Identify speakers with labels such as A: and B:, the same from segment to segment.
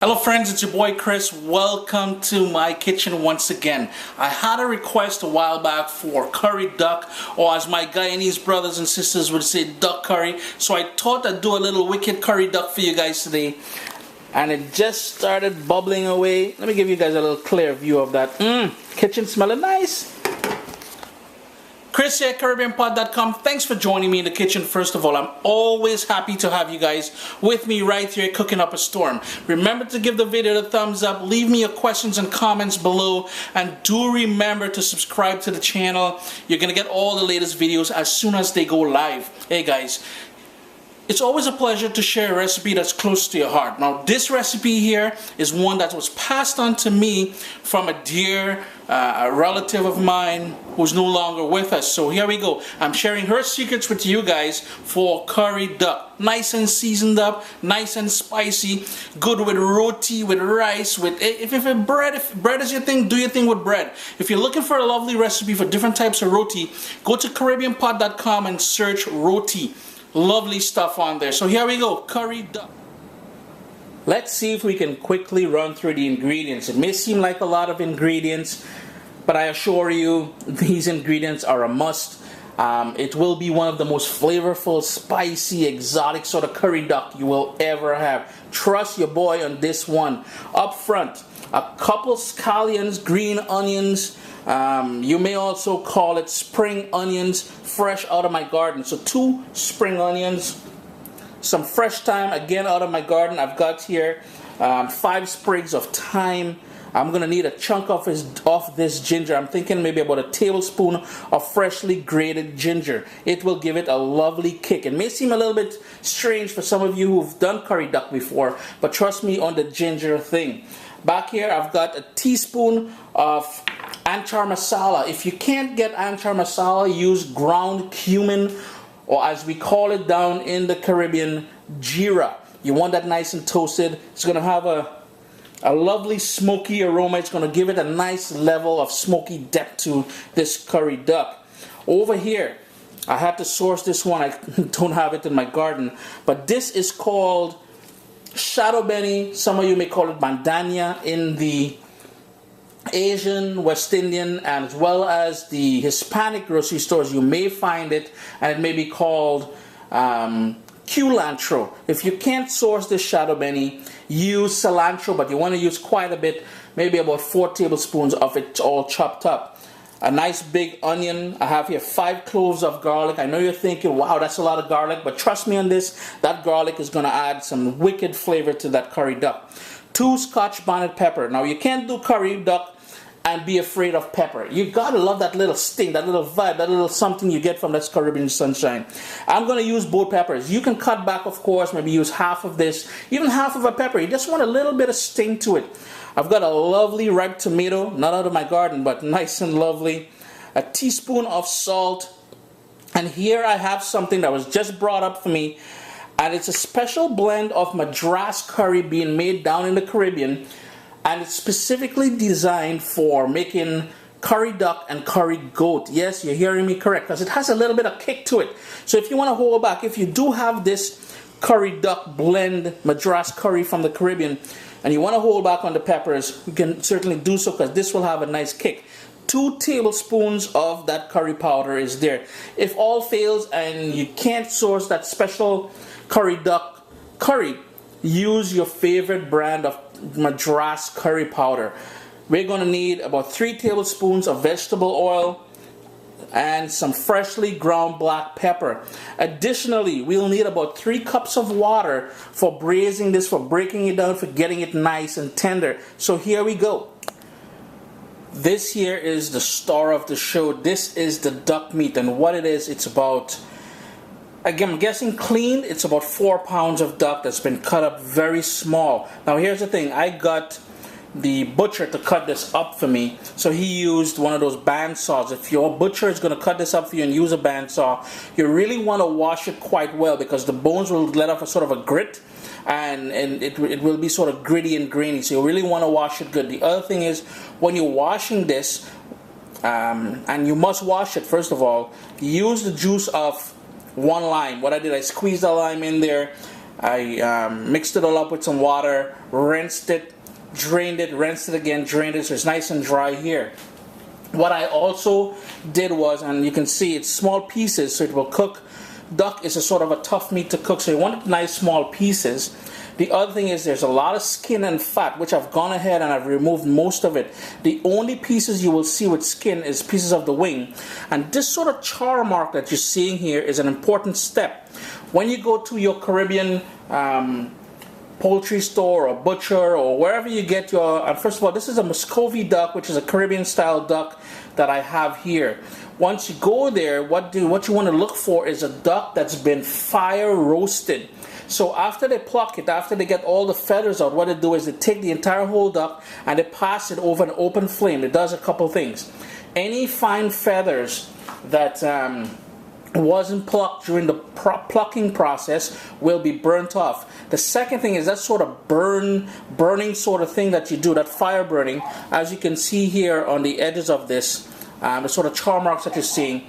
A: Hello friends, it's your boy Chris. Welcome to my kitchen once again. I had a request a while back for curry duck, or as my Guyanese brothers and sisters would say, duck curry. So I thought I'd do a little wicked curry duck for you guys today. And it just started bubbling away. Let me give you guys a little clear view of that. Kitchen smelling nice. Chris here at CaribbeanPod.com. Thanks for joining me in the kitchen. First of all, I'm always happy to have you guys with me right here cooking up a storm. Remember to give the video a thumbs up, leave me your questions and comments below, and do remember to subscribe to the channel. You're going to get all the latest videos as soon as they go live. Hey guys, it's always a pleasure to share a recipe that's close to your heart. Now, this recipe here is one that was passed on to me from a dear a relative of mine who's no longer with us. So here we go. I'm sharing her secrets with you guys for curry duck. Nice and seasoned up, nice and spicy, good with roti, with rice, with if bread is your thing, do your thing with bread. If you're looking for a lovely recipe for different types of roti, go to CaribbeanPod.com and search roti. Lovely stuff on there. So here we go, curry duck. Let's see if we can quickly run through the ingredients. It may seem like a lot of ingredients, but I assure you these ingredients are a must. It will be one of the most flavorful, spicy, exotic sort of curry duck you will ever have. Trust your boy on this one. Up front, a couple scallions, green onions. You may also call it spring onions, fresh out of my garden. So 2 spring onions, some fresh thyme, again out of my garden. I've got here 5 sprigs of thyme. I'm gonna need a chunk of this ginger. I'm thinking maybe about a tablespoon of freshly grated ginger. It will give it a lovely kick. It may seem a little bit strange for some of you who've done curry duck before, but trust me on the ginger thing. Back here I've got a teaspoon of anchar masala. If you can't get anchar masala, use ground cumin, or as we call it down in the Caribbean, jeera. You want that nice and toasted. It's going to have a lovely smoky aroma. It's going to give it a nice level of smoky depth to this curry duck. Over here, I had to source this one. I don't have it in my garden, but this is called shadow benny. Some of you may call it bandania in the Asian, West Indian, and as well as the Hispanic grocery stores. You may find it, and it may be called culantro. If you can't source this shadow benny, use cilantro, but you want to use quite a bit, maybe about 4 tablespoons of it all chopped up. A nice big onion. I have here 5 cloves of garlic. I know you're thinking, wow, that's a lot of garlic, but trust me on this, that garlic is going to add some wicked flavor to that curry duck. 2 Scotch bonnet pepper. Now, you can't do curry duck and be afraid of pepper. You gotta love that little sting, that little vibe, that little something you get from that Caribbean sunshine. I'm gonna use both peppers. You can cut back, of course, maybe use half of this, even half of a pepper. You just want a little bit of sting to it. I've got a lovely ripe tomato, not out of my garden, but nice and lovely. A teaspoon of salt. And here I have something that was just brought up for me, and it's a special blend of Madras curry being made down in the Caribbean. And it's specifically designed for making curry duck and curry goat. Yes, you're hearing me correct, because it has a little bit of kick to it. So if you want to hold back, if you do have this curry duck blend, Madras curry from the Caribbean, and you want to hold back on the peppers, you can certainly do so, because this will have a nice kick. 2 tablespoons of that curry powder is there. If all fails and you can't source that special curry duck curry, use your favorite brand of Madras curry powder. We're going to need about 3 tablespoons of vegetable oil and some freshly ground black pepper. Additionally, we'll need about 3 cups of water for braising this, for breaking it down, for getting it nice and tender. So here we go. This here is the star of the show. This is the duck meat, and what it is, it's about, again, I'm guessing cleaned, it's about 4 pounds of duck that's been cut up very small. Now here's the thing, I got the butcher to cut this up for me, so he used one of those band saws. If your butcher is going to cut this up for you and use a band saw, you really want to wash it quite well, because the bones will let off a sort of a grit, and it will be sort of gritty and grainy, so you really want to wash it good. The other thing is, when you're washing this, and you must wash it first of all, use the juice of 1 lime. What I did, I squeezed the lime in there, I mixed it all up with some water, rinsed it, drained it, rinsed it again, drained it, so it's nice and dry here. What I also did was, and you can see it's small pieces so it will cook. Duck is a sort of a tough meat to cook, so you want nice small pieces. The other thing is there's a lot of skin and fat, which I've gone ahead and I've removed most of it. The only pieces you will see with skin is pieces of the wing. And this sort of char mark that you're seeing here is an important step. When you go to your Caribbean poultry store or butcher or wherever you get your, first of all, this is a Muscovy duck, which is a Caribbean style duck that I have here. Once you go there, what you want to look for is a duck that's been fire roasted. So after they pluck it, after they get all the feathers out, what they do is they take the entire whole duck and they pass it over an open flame. It does a couple things. Any fine feathers that wasn't plucked during the plucking process will be burnt off. The second thing is that sort of burning sort of thing that you do, that fire burning, as you can see here on the edges of this, the sort of char marks that you're seeing.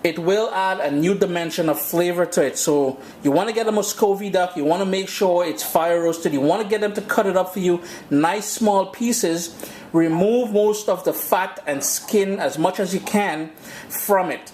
A: It will add a new dimension of flavor to it. So you want to get a Muscovy duck, you want to make sure it's fire roasted, you want to get them to cut it up for you, nice small pieces, remove most of the fat and skin as much as you can from it.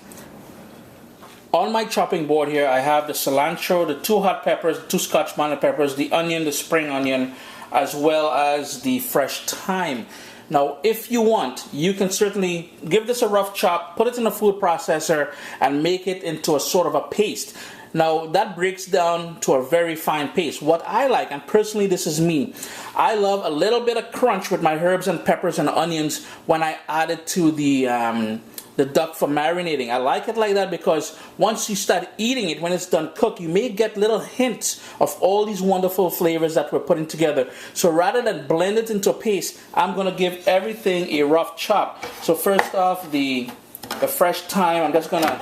A: On my chopping board here I have the cilantro, the 2 hot peppers, 2 Scotch bonnet peppers, the onion, the spring onion, as well as the fresh thyme. Now, if you want, you can certainly give this a rough chop, put it in a food processor, and make it into a sort of a paste. Now, that breaks down to a very fine paste. What I like, and personally this is me, I love a little bit of crunch with my herbs and peppers and onions when I add it to the duck for marinating. I like it like that because once you start eating it, when it's done cooked, you may get little hints of all these wonderful flavors that we're putting together. So rather than blend it into a paste, I'm going to give everything a rough chop. So first off, the fresh thyme, I'm just going to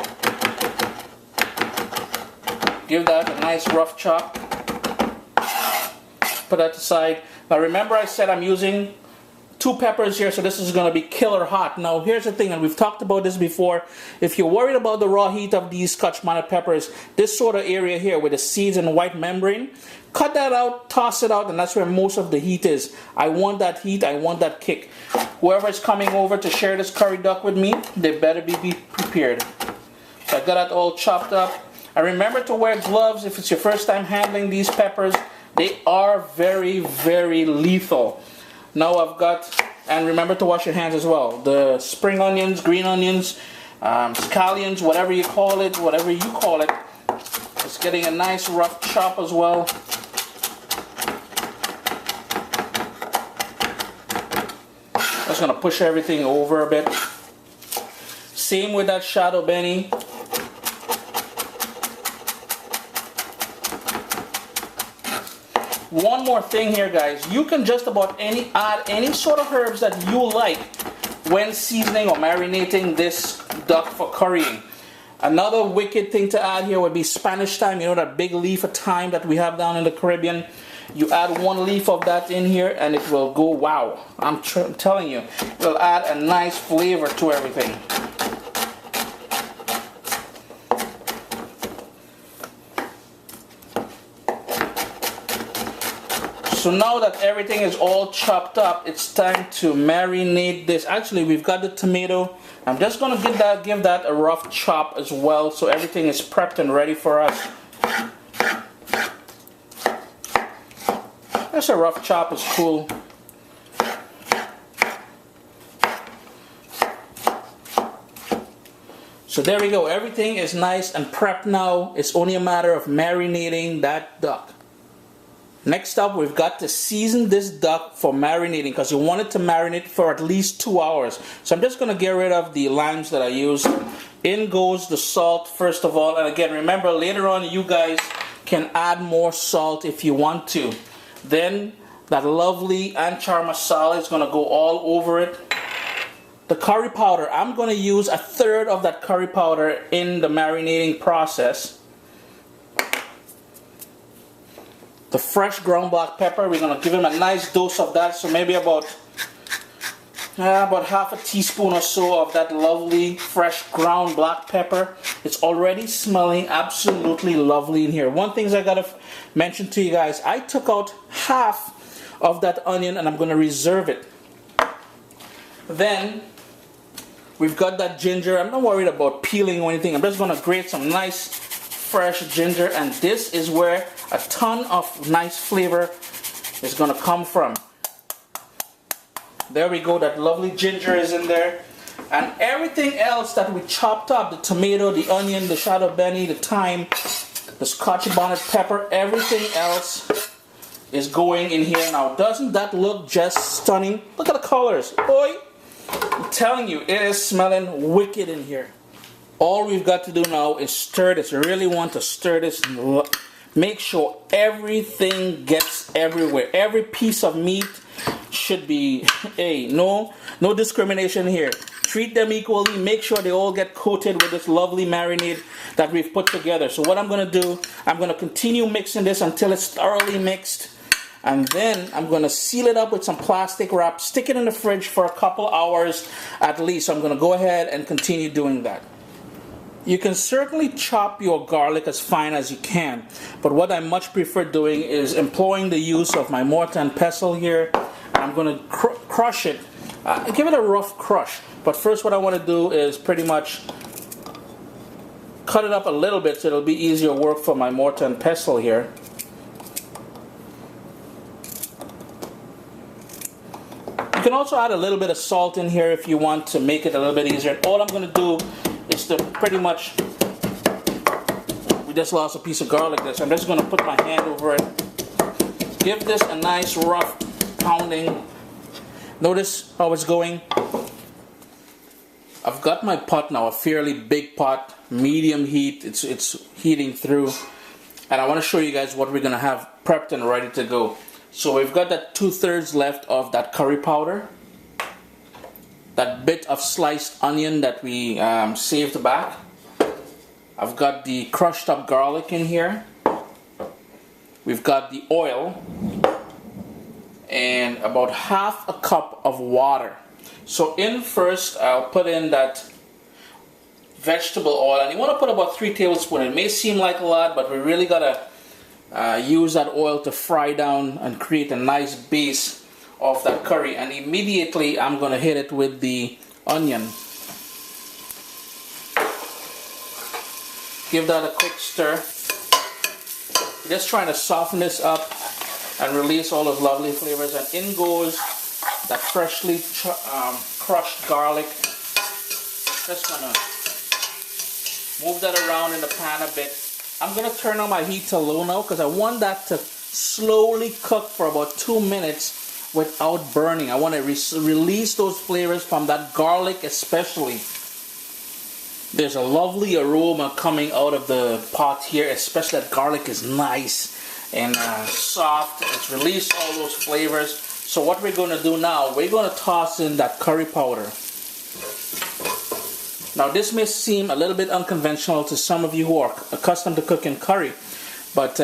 A: give that a nice rough chop. Put that aside. Now remember I said I'm using 2 peppers here, so this is going to be killer hot. Now here's the thing, and we've talked about this before, if you're worried about the raw heat of these Scotch bonnet peppers, this sort of area here with the seeds and white membrane, cut that out, toss it out, and that's where most of the heat is. I want that heat, I want that kick. Whoever's coming over to share this curry duck with me, they better be prepared. So I got that all chopped up. And remember to wear gloves if it's your first time handling these peppers. They are very, very lethal. Now I've got, and remember to wash your hands as well, the spring onions, green onions, scallions, whatever you call it, it's getting a nice rough chop as well. Just going to push everything over a bit. Same with that shadow Benny. One more thing here, guys. You can just about add any sort of herbs that you like when seasoning or marinating this duck for currying. Another wicked thing to add here would be Spanish thyme. You know that big leaf of thyme that we have down in the Caribbean? You add 1 leaf of that in here and it will go wow. I'm telling you, it will add a nice flavor to everything. So now that everything is all chopped up, it's time to marinate this. Actually, we've got the tomato. I'm just going to give that a rough chop as well, so everything is prepped and ready for us. Just a rough chop is cool. So there we go. Everything is nice and prepped now. It's only a matter of marinating that duck. Next up, we've got to season this duck for marinating because you want it to marinate for at least 2 hours. So I'm just going to get rid of the limes that I used. In goes the salt first of all. And again, remember later on you guys can add more salt if you want to. Then that lovely anchar masala is going to go all over it. The curry powder, I'm going to use 1/3 of that curry powder in the marinating process. The fresh ground black pepper, we're going to give him a nice dose of that, so maybe about half a teaspoon or so of that lovely fresh ground black pepper. It's already smelling absolutely lovely in here. One thing I got to mentioned to you guys, I took out half of that onion and I'm going to reserve it. Then we've got that ginger. I'm not worried about peeling or anything. I'm just going to grate some nice fresh ginger, and this is where a ton of nice flavor is going to come from. There we go, that lovely ginger is in there. And everything else that we chopped up, the tomato, the onion, the shadow benny, the thyme, the scotch bonnet pepper, everything else is going in here now. Doesn't that look just stunning? Look at the colors. Boy, I'm telling you, it is smelling wicked in here. All we've got to do now is stir this. You really want to stir this. Make sure everything gets everywhere. Every piece of meat should be, hey, no discrimination here. Treat them equally. Make sure they all get coated with this lovely marinade that we've put together. So what I'm going to do, I'm going to continue mixing this until it's thoroughly mixed. And then I'm going to seal it up with some plastic wrap, stick it in the fridge for a couple hours at least. So I'm going to go ahead and continue doing that. You can certainly chop your garlic as fine as you can, but what I much prefer doing is employing the use of my mortar and pestle here. I'm going to crush it, give it a rough crush. But first what I want to do is pretty much cut it up a little bit so it'll be easier work for my mortar and pestle here. You can also add a little bit of salt in here if you want to make it a little bit easier. All I'm going to do is to pretty much, we just lost a piece of garlic there, so I'm just going to put my hand over it. Give this a nice rough pounding. Notice how it's going. I've got my pot now, a fairly big pot, medium heat. It's heating through, and I want to show you guys what we're going to have prepped and ready to go. So we've got that 2/3 left of that curry powder, that bit of sliced onion that we saved back. I've got the crushed up garlic in here. We've got the oil and about half a cup of water. So in first, I'll put in that vegetable oil, and you want to put about 3 tablespoons. It may seem like a lot, but we really gotta use that oil to fry down and create a nice base of that curry. And immediately I'm gonna hit it with the onion. Give that a quick stir. Just trying to soften this up and release all those lovely flavors. And in goes that freshly crushed garlic. Just gonna move that around in the pan a bit. I'm gonna turn on my heat to low now because I want that to slowly cook for about 2 minutes without burning. I want to release those flavors from that garlic especially. There's a lovely aroma coming out of the pot here, especially that garlic is nice and soft. It's released all those flavors. So what we're going to do now, we're going to toss in that curry powder. Now this may seem a little bit unconventional to some of you who are accustomed to cooking curry, but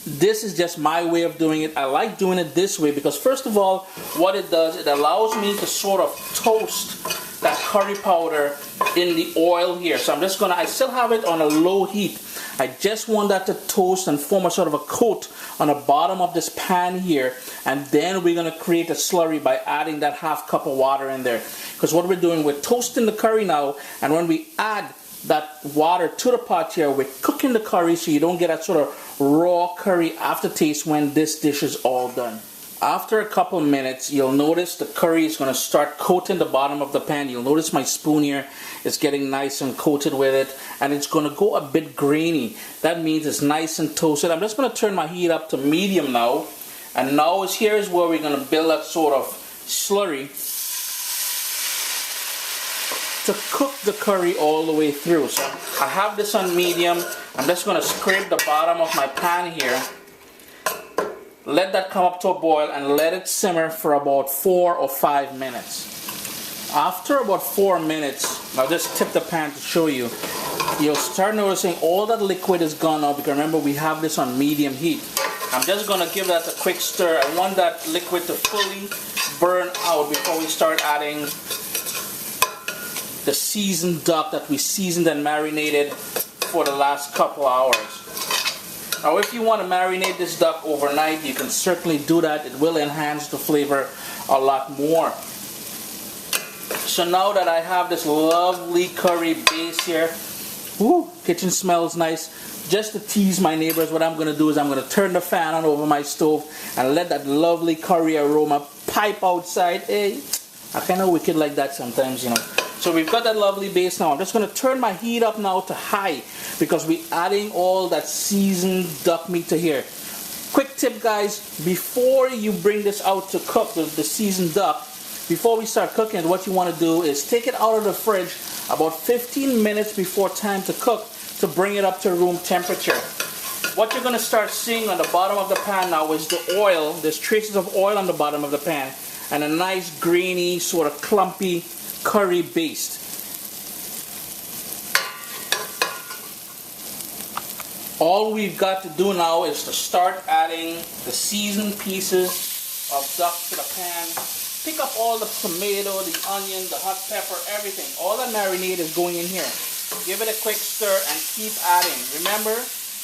A: this is just my way of doing it. I like doing it this way because first of all, what it does, it allows me to sort of toast that curry powder in the oil here. So I'm just gonna, I still have it on a low heat. I just want that to toast and form a sort of a coat on the bottom of this pan here, and then we're gonna create a slurry by adding that half cup of water in there. Because what we're doing, we're toasting the curry now, and when we add that water to the pot here, we're cooking the curry so you don't get that sort of raw curry aftertaste when this dish is all done. After a couple minutes, you'll notice the curry is going to start coating the bottom of the pan. You'll notice my spoon here is getting nice and coated with it, and it's going to go a bit grainy. That means it's nice and toasted. I'm just going to turn my heat up to medium now, and now here is where we're going to build that sort of slurry to cook the curry all the way through. So I have this on medium. I'm just going to scrape the bottom of my pan here. Let that come up to a boil and let it simmer for about 4 or 5 minutes. After about 4 minutes, I'll just tip the pan to show you, you'll start noticing all that liquid is gone out because remember we have this on medium heat. I'm just going to give that a quick stir. I want that liquid to fully burn out before we start adding the seasoned duck that we seasoned and marinated for the last couple hours. Now if you want to marinate this duck overnight, you can certainly do that. It will enhance the flavor a lot more. So now that I have this lovely curry base here, ooh, kitchen smells nice. Just to tease my neighbors, what I'm going to do is I'm going to turn the fan on over my stove and let that lovely curry aroma pipe outside. Hey, I kind of wicked like that sometimes, you know. So we've got that lovely base now. I'm just going to turn my heat up now to high because we're adding all that seasoned duck meat to here. Quick tip, guys, before you bring this out to cook, the seasoned duck, before we start cooking it, what you want to do is take it out of the fridge about 15 minutes before time to cook to bring it up to room temperature. What you're going to start seeing on the bottom of the pan now is the oil. There's traces of oil on the bottom of the pan and a nice grainy, sort of clumpy curry baste. All we've got to do now is to start adding the seasoned pieces of duck to the pan. Pick up all the tomato, the onion, the hot pepper, everything. All that marinade is going in here. Give it a quick stir and keep adding. Remember,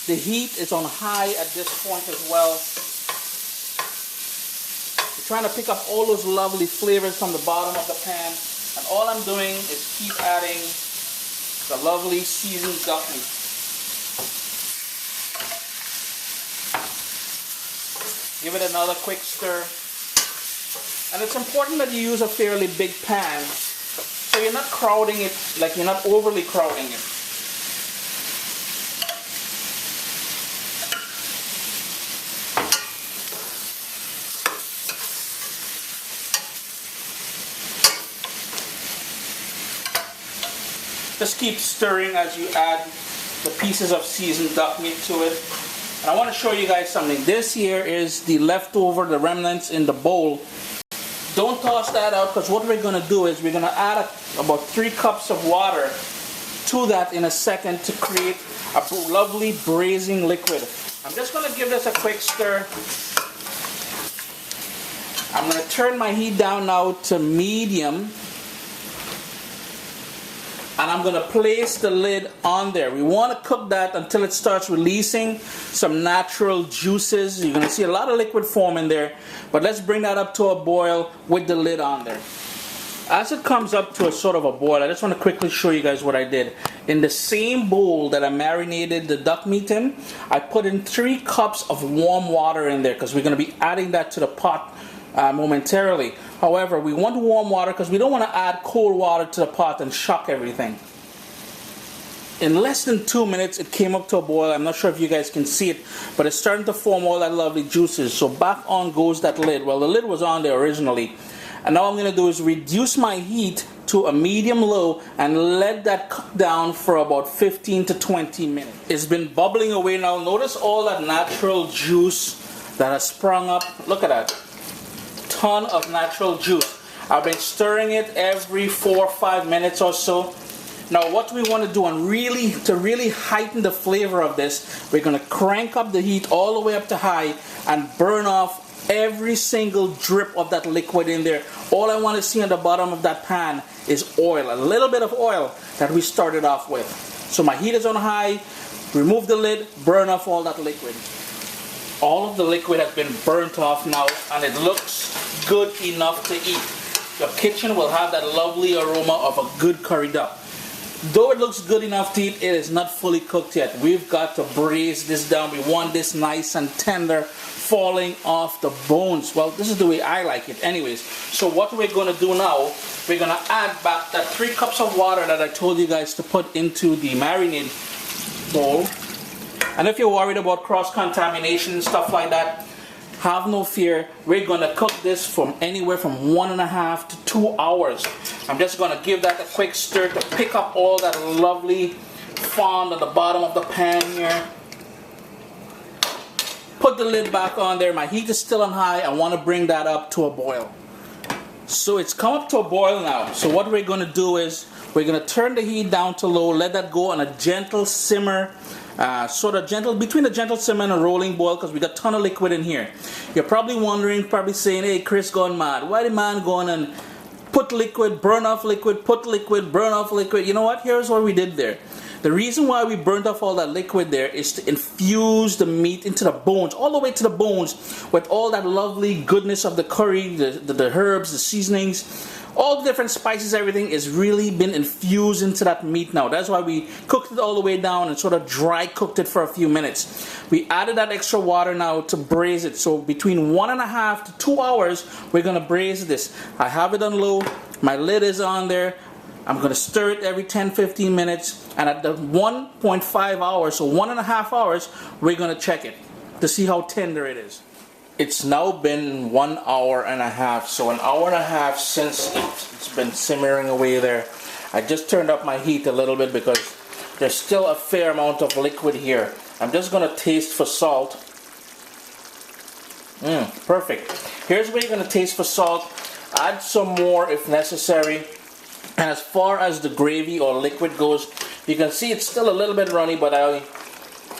A: the heat is on high at this point as well. You're trying to pick up all those lovely flavors from the bottom of the pan. And all I'm doing is keep adding the lovely seasoned duck meat. Give it another quick stir. And it's important that you use a fairly big pan so you're not crowding it, like you're not overly crowding it. Just keep stirring as you add the pieces of seasoned duck meat to it. And I want to show you guys something. This here is the leftover, the remnants in the bowl. Don't toss that out because what we're going to do is we're going to add about 3 cups of water to that in a second to create a lovely braising liquid. I'm just going to give this a quick stir. I'm going to turn my heat down now to medium. And I'm going to place the lid on there. We want to cook that until it starts releasing some natural juices. You're going to see a lot of liquid form in there. But let's bring that up to a boil with the lid on there. As it comes up to a sort of a boil, I just want to quickly show you guys what I did. In the same bowl that I marinated the duck meat in, I put in 3 cups of warm water in there because we're going to be adding that to the pot momentarily. However, we want warm water because we don't want to add cold water to the pot and shock everything. In less than 2 minutes, it came up to a boil. I'm not sure if you guys can see it, but it's starting to form all that lovely juices. So back on goes that lid. Well, the lid was on there originally. And now what I'm going to do is reduce my heat to a medium-low and let that cook down for about 15 to 20 minutes. It's been bubbling away now. Notice all that natural juice that has sprung up. Look at that. Ton of natural juice. I've been stirring it every 4 or 5 minutes or so. Now what we want to do and to really heighten the flavor of this, we're going to crank up the heat all the way up to high and burn off every single drip of that liquid in there. All I want to see on the bottom of that pan is oil, a little bit of oil that we started off with. So my heat is on high, remove the lid, burn off all that liquid. All of the liquid has been burnt off now and it looks good enough to eat. Your kitchen will have that lovely aroma of a good curry duck. Though it looks good enough to eat, it is not fully cooked yet. We've got to braise this down. We want this nice and tender, falling off the bones. Well, this is the way I like it anyways. So what we're going to do now, we're going to add back that 3 cups of water that I told you guys to put into the marinade bowl. And if you're worried about cross-contamination and stuff like that, have no fear. We're going to cook this from anywhere from 1.5 to 2 hours. I'm just going to give that a quick stir to pick up all that lovely fond at the bottom of the pan here. Put the lid back on there. My heat is still on high. I want to bring that up to a boil. So it's come up to a boil now. So what we're going to do is we're going to turn the heat down to low, let that go on a gentle simmer. Sort of gentle, between a gentle simmer and a rolling boil, because we got a ton of liquid in here. You're probably wondering, probably saying, hey, Chris gone mad. Why the man going and put liquid, burn off liquid, put liquid, burn off liquid? You know what? Here's what we did there. The reason why we burned off all that liquid there is to infuse the meat into the bones, all the way to the bones, with all that lovely goodness of the curry, the herbs, the seasonings, all the different spices, everything is really been infused into that meat now. That's why we cooked it all the way down and sort of dry cooked it for a few minutes. We added that extra water now to braise it. So between 1.5 to 2 hours, we're gonna braise this. I have it on low, my lid is on there. I'm going to stir it every 10-15 minutes, and at the 1.5 hours, so 1.5 hours, we're going to check it to see how tender it is. It's now been 1.5 hours, so 1.5 hours since it's been simmering away there. I just turned up my heat a little bit because there's still a fair amount of liquid here. I'm just going to taste for salt. Perfect. Here's where you're going to taste for salt. Add some more if necessary. And as far as the gravy or liquid goes, you can see it's still a little bit runny, but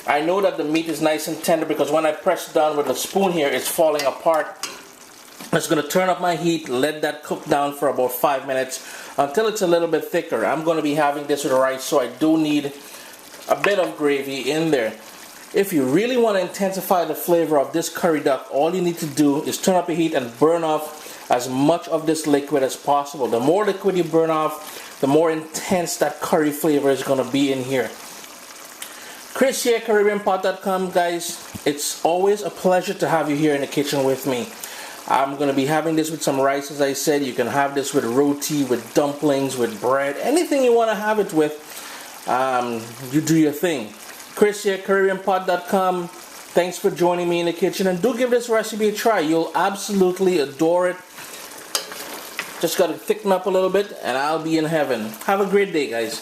A: I know that the meat is nice and tender because when I press it down with a spoon here, it's falling apart. I'm just going to turn up my heat, let that cook down for about 5 minutes until it's a little bit thicker. I'm going to be having this with rice, so I do need a bit of gravy in there. If you really want to intensify the flavor of this curry duck, all you need to do is turn up your heat and burn off as much of this liquid as possible. The more liquid you burn off, the more intense that curry flavor is going to be in here. Chris here, CaribbeanPot.com, guys. It's always a pleasure to have you here in the kitchen with me. I'm going to be having this with some rice, as I said. You can have this with roti, with dumplings, with bread, anything you want to have it with. You do your thing. Chris here, CaribbeanPot.com. Thanks for joining me in the kitchen, and do give this recipe a try. You'll absolutely adore it. Just got to thicken up a little bit and I'll be in heaven. Have a great day, guys.